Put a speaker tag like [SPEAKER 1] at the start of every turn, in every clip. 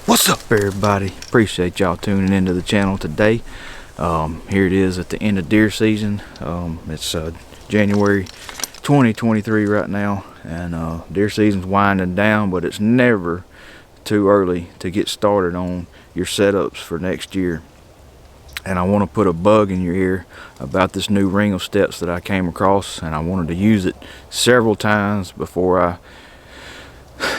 [SPEAKER 1] What's up, everybody? Appreciate y'all tuning into the channel today. Here it is at the end of deer season. It's January 2023 right now, and deer season's winding down, but it's never too early to get started on your setups for next year. And I want to put a bug in your ear about this new ring of steps that I came across, and I wanted to use it several times before I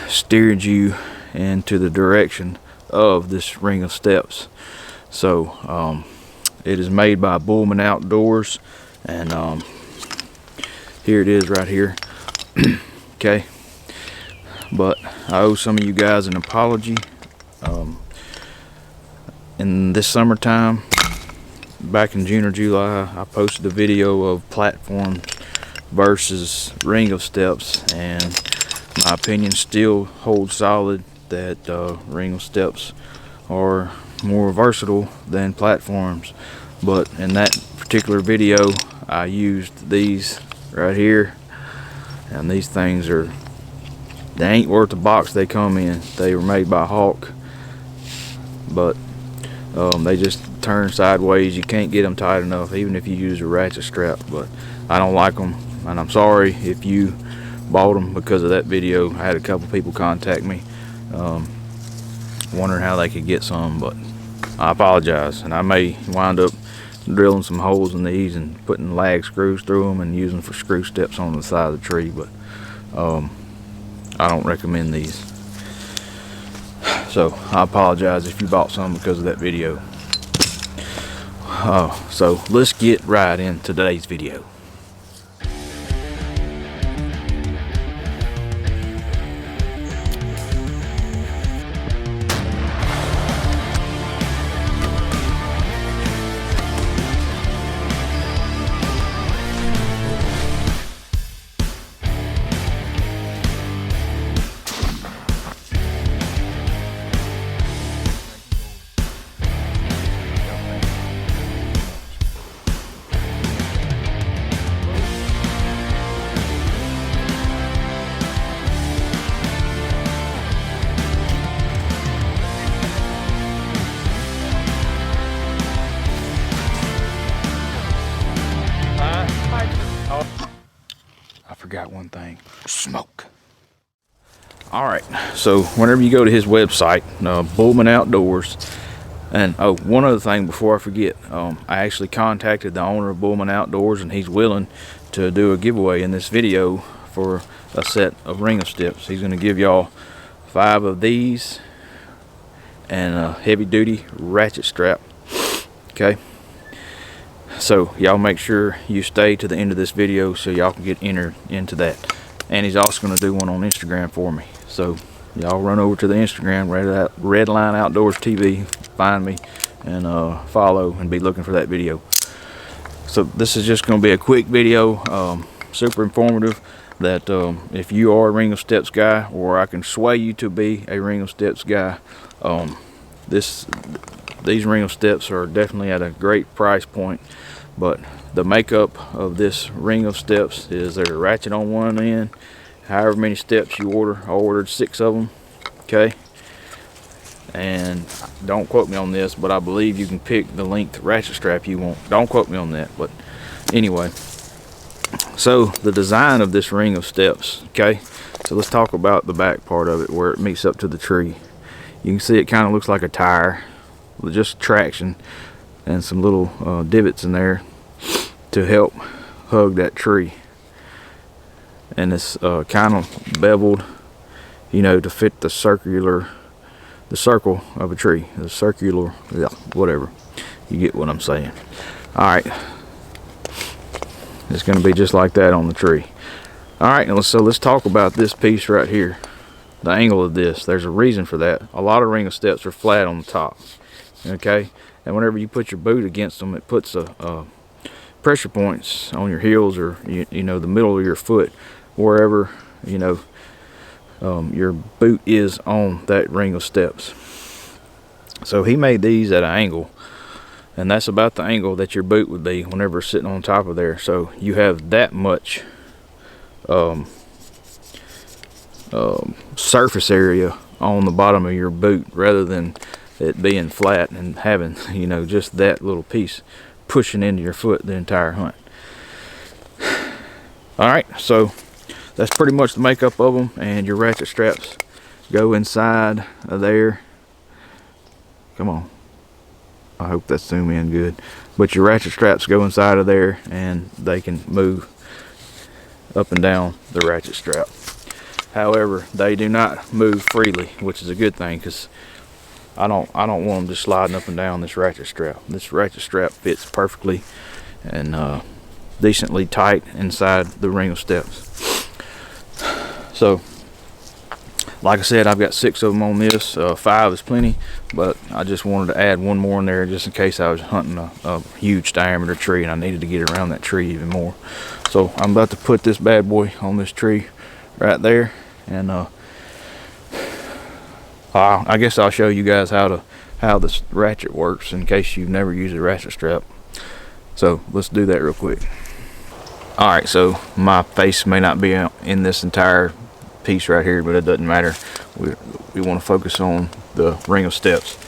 [SPEAKER 1] steered you into the direction of this ring of steps. So it is made by Bullman Outdoors, and here it is right here. Okay, but I owe some of you guys an apology. In this summertime, back in June or July, I posted a video of platforms versus ring of steps, and my opinion still holds solid that ring of steps are more versatile than platforms. But in that particular video, I used these right here, and these things they ain't worth the box they come in. They were made by Hawk, but they just turn sideways. You can't get them tight enough even if you use a ratchet strap. But I don't like them, and I'm sorry if you bought them because of that video. I had a couple people contact me wondering how they could get some, but I apologize, and I may wind up drilling some holes in these and putting lag screws through them and using for screw steps on the side of the tree. But I don't recommend these, so I apologize if you bought some because of that video. So let's get right in today's video. I forgot one thing: smoke. Alright, so whenever you go to his website, Bullman Outdoors, and one other thing before I forget, I actually contacted the owner of Bullman Outdoors, and he's willing to do a giveaway in this video for a set of ring of steps. He's going to give y'all 5 of these and a heavy duty ratchet strap. Okay, so y'all make sure you stay to the end of this video so y'all can get entered into that. And he's also going to do one on Instagram for me, so y'all run over to the Instagram, Redline Outdoors TV, find me and follow and be looking for that video. So this is just going to be a quick video, super informative, that if you are a ring of steps guy, or I can sway you to be a ring of steps guy, these ring of steps are definitely at a great price point. But the makeup of this ring of steps is there's a ratchet on one end, however many steps you order. I ordered 6 of them. Okay, and don't quote me on this, but I believe you can pick the length ratchet strap you want. Don't quote me on that, but anyway, so the design of this ring of steps. Okay, so let's talk about the back part of it where it meets up to the tree. You can see it kind of looks like a tire with just traction and some little divots in there to help hug that tree, and it's kind of beveled, you know, to fit the circle of a tree, the circular, yeah, whatever, you get what I'm saying. All right, it's going to be just like that on the tree. All right, and so let's talk about this piece right here, the angle of this. There's a reason for that. A lot of ring of steps are flat on the top. Okay, and whenever you put your boot against them, it puts pressure points on your heels, or you know, the middle of your foot, wherever, you know, your boot is on that ring of steps. So he made these at an angle, and that's about the angle that your boot would be whenever it's sitting on top of there. So you have that much surface area on the bottom of your boot rather than it being flat and having, you know, just that little piece pushing into your foot the entire hunt. All right, so that's pretty much the makeup of them, and your ratchet straps go inside of there. Come on, I hope that's zoom in good. But your ratchet straps go inside of there, and they can move up and down the ratchet strap. However, they do not move freely, which is a good thing, because I don't want them just sliding up and down this ratchet strap. This ratchet strap fits perfectly and decently tight inside the ring of steps. So like I said, I've got 6 of them on this. 5 is plenty, but I just wanted to add one more in there just in case I was hunting a huge diameter tree and I needed to get around that tree even more. So I'm about to put this bad boy on this tree right there, and I guess I'll show you guys how this ratchet works in case you've never used a ratchet strap. So let's do that real quick. Alright, so my face may not be in this entire piece right here, but it doesn't matter. We want to focus on the ring of steps.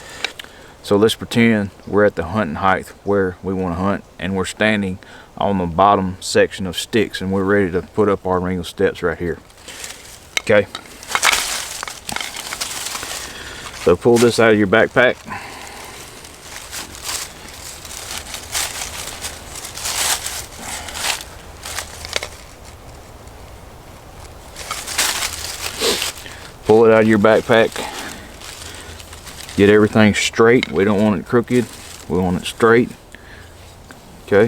[SPEAKER 1] So let's pretend we're at the hunting height where we want to hunt, and we're standing on the bottom section of sticks, and we're ready to put up our ring of steps right here. Okay, so pull this out of your backpack. Pull it out of your backpack. Get everything straight. We don't want it crooked. We want it straight. Okay.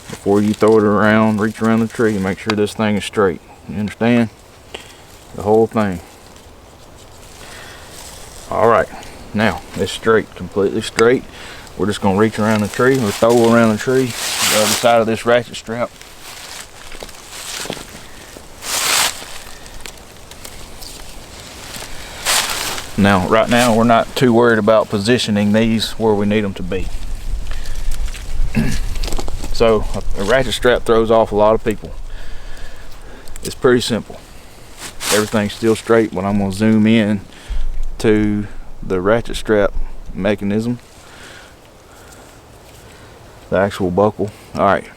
[SPEAKER 1] Before you throw it around, reach around the tree and make sure this thing is straight. You understand? The whole thing. Alright. Now, it's straight. Completely straight. We're just going to reach around the tree. We'll throw around the tree. The other side of this ratchet strap. Now, right now, we're not too worried about positioning these where we need them to be. So, a ratchet strap throws off a lot of people. It's pretty simple. Everything's still straight, but I'm going to zoom in to the ratchet strap mechanism. The actual buckle. Alright.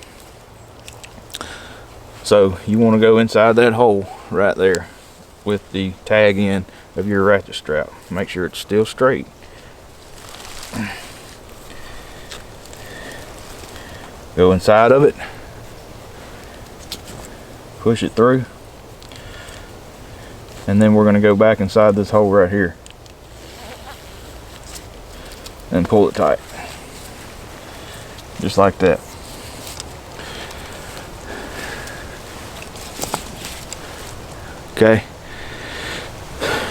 [SPEAKER 1] So, you want to go inside that hole right there with the tag in of your ratchet strap. Make sure it's still straight. Go inside of it, push it through, and then we're going to go back inside this hole right here and pull it tight, just like that. Okay,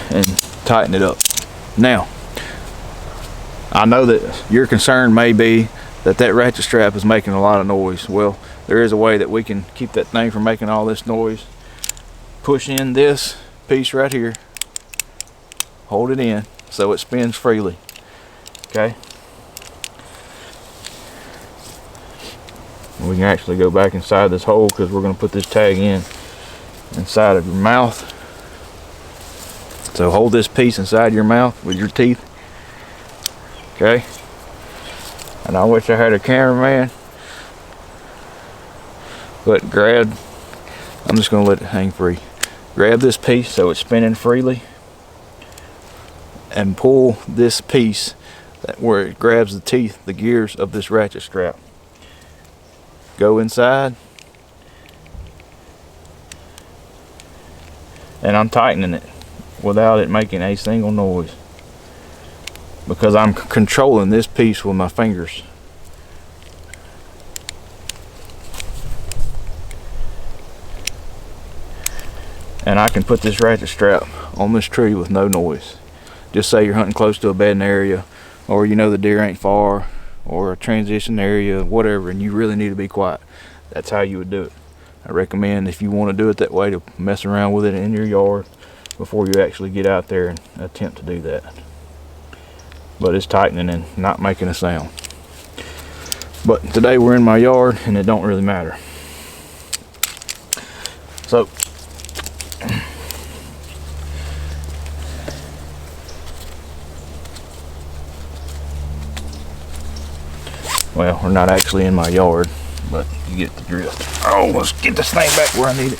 [SPEAKER 1] and tighten it up. Now, I know that your concern may be that ratchet strap is making a lot of noise. Well, there is a way that we can keep that thing from making all this noise. Push in this piece right here, hold it in so it spins freely. Okay, we can actually go back inside this hole because we're going to put this tag in inside of your mouth. So hold this piece inside your mouth with your teeth. Okay. And I wish I had a cameraman. But I'm just going to let it hang free. Grab this piece so it's spinning freely. And pull this piece where it grabs the teeth, the gears of this ratchet strap. Go inside. And I'm tightening it without it making a single noise, because I'm controlling this piece with my fingers. And I can put this ratchet strap on this tree with no noise. Just say you're hunting close to a bedding area, or you know the deer ain't far, or a transition area, whatever, and you really need to be quiet. That's how you would do it. I recommend, if you want to do it that way, to mess around with it in your yard before you actually get out there and attempt to do that. But it's tightening and not making a sound. But today we're in my yard and it don't really matter. So Well, we're not actually in my yard, but you get the drift. Oh, let's get this thing back where I need it.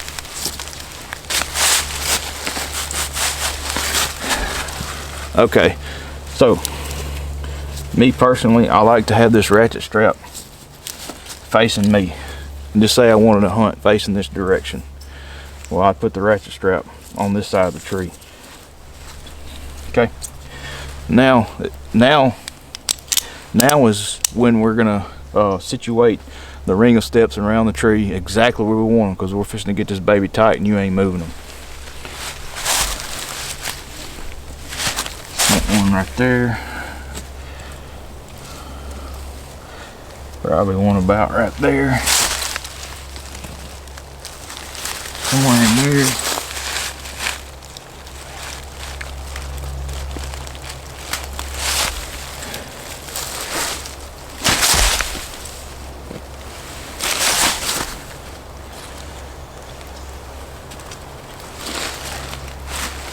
[SPEAKER 1] Okay, so me personally, I like to have this ratchet strap facing me. And just say I wanted to hunt facing this direction. Well, I'd put the ratchet strap on this side of the tree. Okay. Now is when we're gonna situate the ring of steps around the tree exactly where we want them, because we're fixing to get this baby tight and you ain't moving them. That one right there. Probably one about right there. Somewhere in there.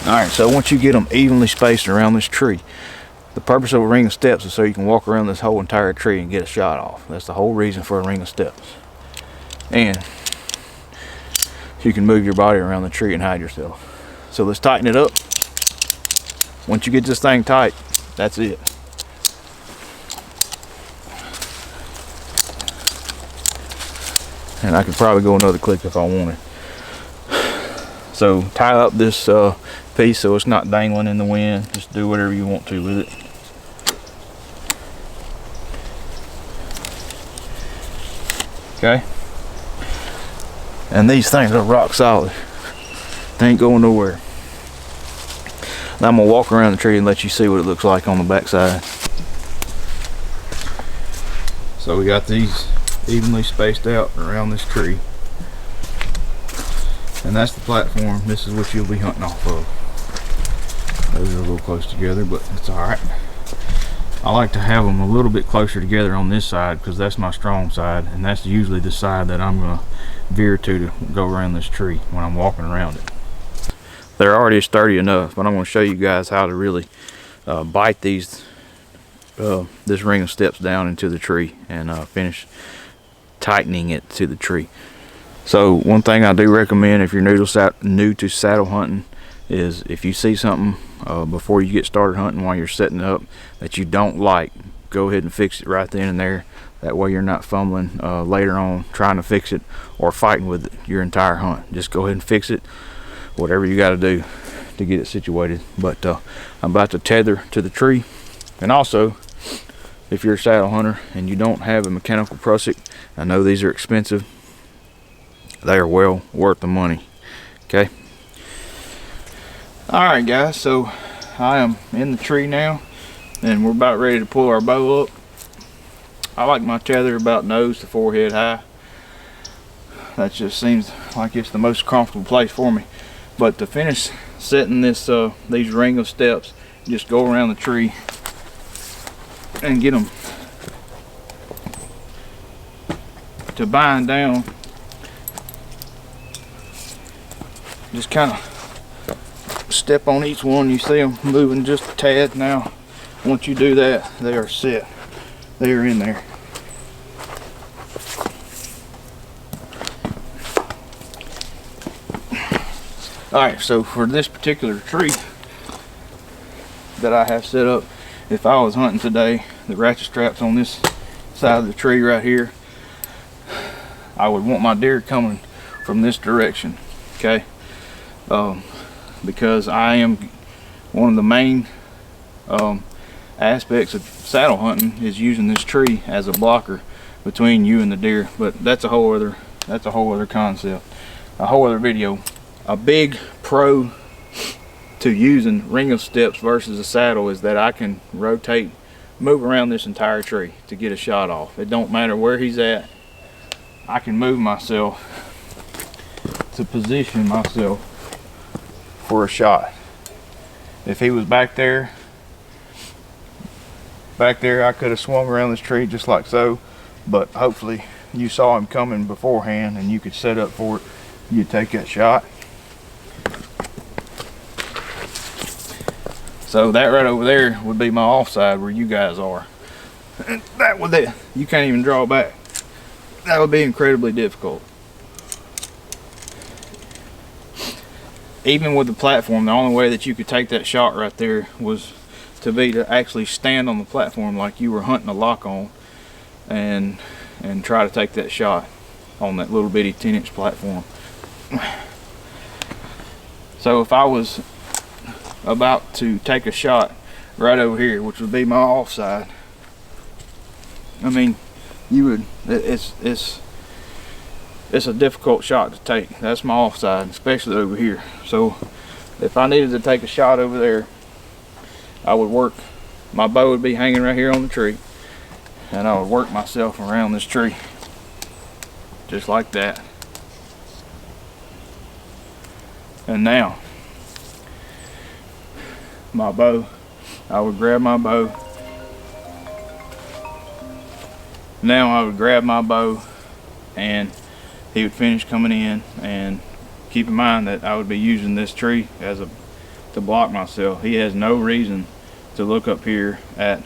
[SPEAKER 1] Alright, so once you get them evenly spaced around this tree, the purpose of a ring of steps is so you can walk around this whole entire tree and get a shot off. That's the whole reason for a ring of steps. And you can move your body around the tree and hide yourself. So let's tighten it up. Once you get this thing tight, that's it. And I could probably go another click if I wanted. So tie up this piece so it's not dangling in the wind. Just do whatever you want to with it. Okay. And these things are rock solid. They ain't going nowhere. Now I'm gonna walk around the tree and let you see what it looks like on the back side. So we got these evenly spaced out around this tree. And that's the platform. This is what you'll be hunting off of. Those are a little close together, but it's alright. I like to have them a little bit closer together on this side because that's my strong side, and that's usually the side that I'm going to veer to go around this tree when I'm walking around it. They're already sturdy enough, but I'm going to show you guys how to really bite these this ring of steps down into the tree and finish tightening it to the tree. So one thing I do recommend if you're new to saddle hunting is if you see something before you get started hunting while you're setting up that you don't like, go ahead and fix it right then and there. That way you're not fumbling later on trying to fix it or fighting with it your entire hunt. Just go ahead and fix it, whatever you got to do to get it situated. But I'm about to tether to the tree. And also, if you're a saddle hunter and you don't have a mechanical prusik, I know these are expensive. They are well worth the money. Okay. Alright guys, so I am in the tree now and we're about ready to pull our bow up. I like my tether about nose to forehead high. That just seems like it's the most comfortable place for me. But to finish setting this these ring of steps, just go around the tree and get them to bind down. Just kind of step on each one. You see them moving just a tad. Now once you do that, they are set. They are in there. Alright, so for this particular tree that I have set up, if I was hunting today, the ratchet straps on this side of the tree right here, I would want my deer coming from this direction. Okay. Because I am one of the main aspects of saddle hunting is using this tree as a blocker between you and the deer. But that's a whole other concept, a whole other video. A big pro to using ring of steps versus a saddle is that I can rotate, move around this entire tree to get a shot off. It don't matter where he's at. I can move myself to position myself for a shot. If he was back there, I could have swung around this tree just like so, but hopefully you saw him coming beforehand and you could set up for it. You'd take that shot. So that right over there would be my offside where you guys are. And that would, you can't even draw back. That would be incredibly difficult. Even with the platform, the only way that you could take that shot right there was to actually stand on the platform like you were hunting a lock on, and try to take that shot on that little bitty 10-inch platform. So if I was about to take a shot right over here, which would be my offside, I mean, you would, it's a difficult shot to take. That's my offside, especially over here. So if I needed to take a shot over there, I would work, my bow would be hanging right here on the tree, and I would work myself around this tree just like that. And now my bow, I would grab my bow. Now I would grab my bow, and he would finish coming in, and keep in mind that I would be using this tree to block myself. He has no reason to look up here at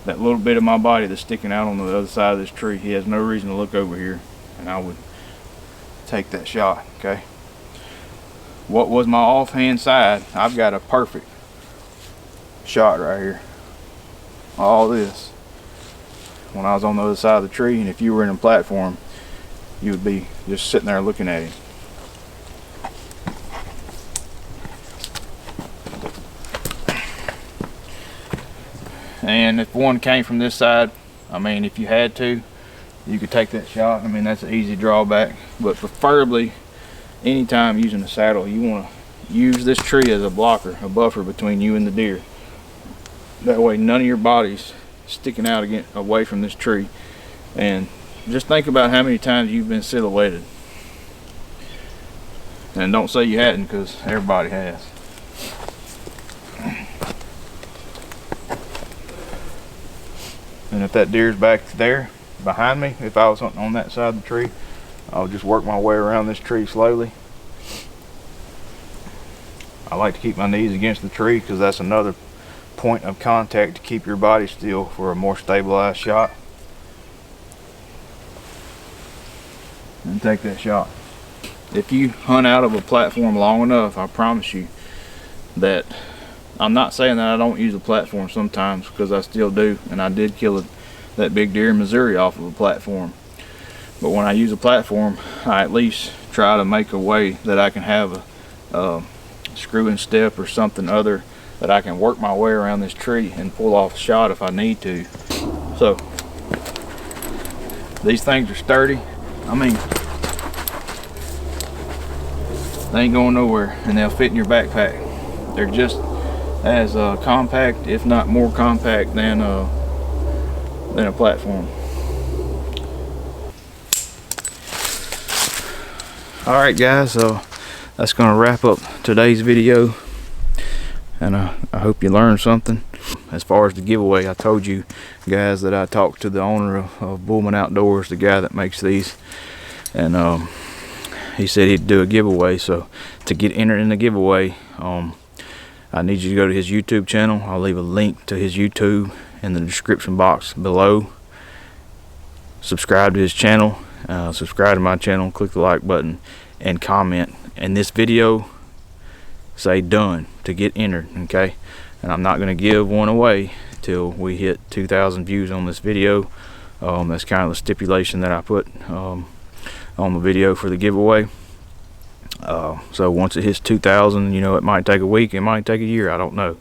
[SPEAKER 1] that little bit of my body that's sticking out on the other side of this tree. He has no reason to look over here, and I would take that shot. Okay, what was my offhand side, I've got a perfect shot right here. All this when I was on the other side of the tree, and if you were in a platform, you would be just sitting there looking at him. And if one came from this side, I mean, if you had to, you could take that shot. I mean, that's an easy drawback. But preferably, anytime using a saddle, you want to use this tree as a blocker, a buffer between you and the deer. That way none of your body's sticking out away from this tree. And just think about how many times you've been silhouetted. And don't say you hadn't, because everybody has. And if that deer's back there behind me, if I was on that side of the tree, I'll just work my way around this tree slowly. I like to keep my knees against the tree because that's another point of contact to keep your body still for a more stabilized shot. And take that shot. If you hunt out of a platform long enough, I promise you that, I'm not saying that I don't use a platform sometimes, because I still do, and I did kill that big deer in Missouri off of a platform. But when I use a platform, I at least try to make a way that I can have a screw-in step or something other that I can work my way around this tree and pull off a shot if I need to. So these things are sturdy. I mean, they ain't going nowhere, and they'll fit in your backpack. They're just as compact, if not more compact than a platform. All right, guys, so that's gonna wrap up today's video, and I hope you learned something. As far as the giveaway, I told you guys that I talked to the owner of Bullman Outdoors, the guy that makes these, and he said he'd do a giveaway. So to get entered in the giveaway, I need you to go to his YouTube channel. I'll leave a link to his YouTube in the description box below. Subscribe to his channel, subscribe to my channel, click the like button, and comment in this video, say done, to get entered. Okay, and I'm not going to give one away till we hit 2,000 views on this video. That's kind of the stipulation that I put on the video for the giveaway. So once it hits 2,000, you know, it might take a week, it might take a year, I don't know.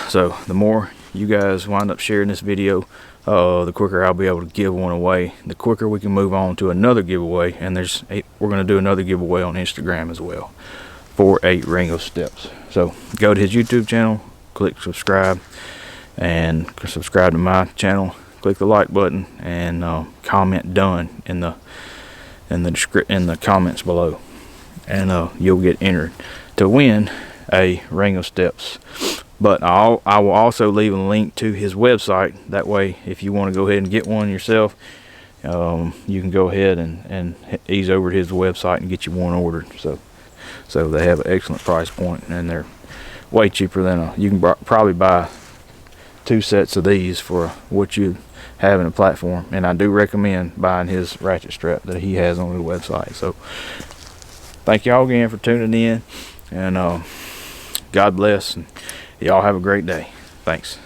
[SPEAKER 1] So the more you guys wind up sharing this video, the quicker I'll be able to give one away. The quicker we can move on to another giveaway, and we're going to do another giveaway on Instagram as well for 8 Ringo steps. So go to his YouTube channel, click subscribe, and subscribe to my channel, click the like button, and comment done in the comments below, and you'll get entered to win a Ringo steps. But I will also leave a link to his website. That way, if you want to go ahead and get one yourself, you can go ahead and ease over to his website and get you one ordered. So they have an excellent price point, and they're way cheaper than you can probably buy 2 sets of these for what you have in a platform, and I do recommend buying his ratchet strap that he has on his website. So thank y'all again for tuning in, and God bless, and y'all have a great day. Thanks.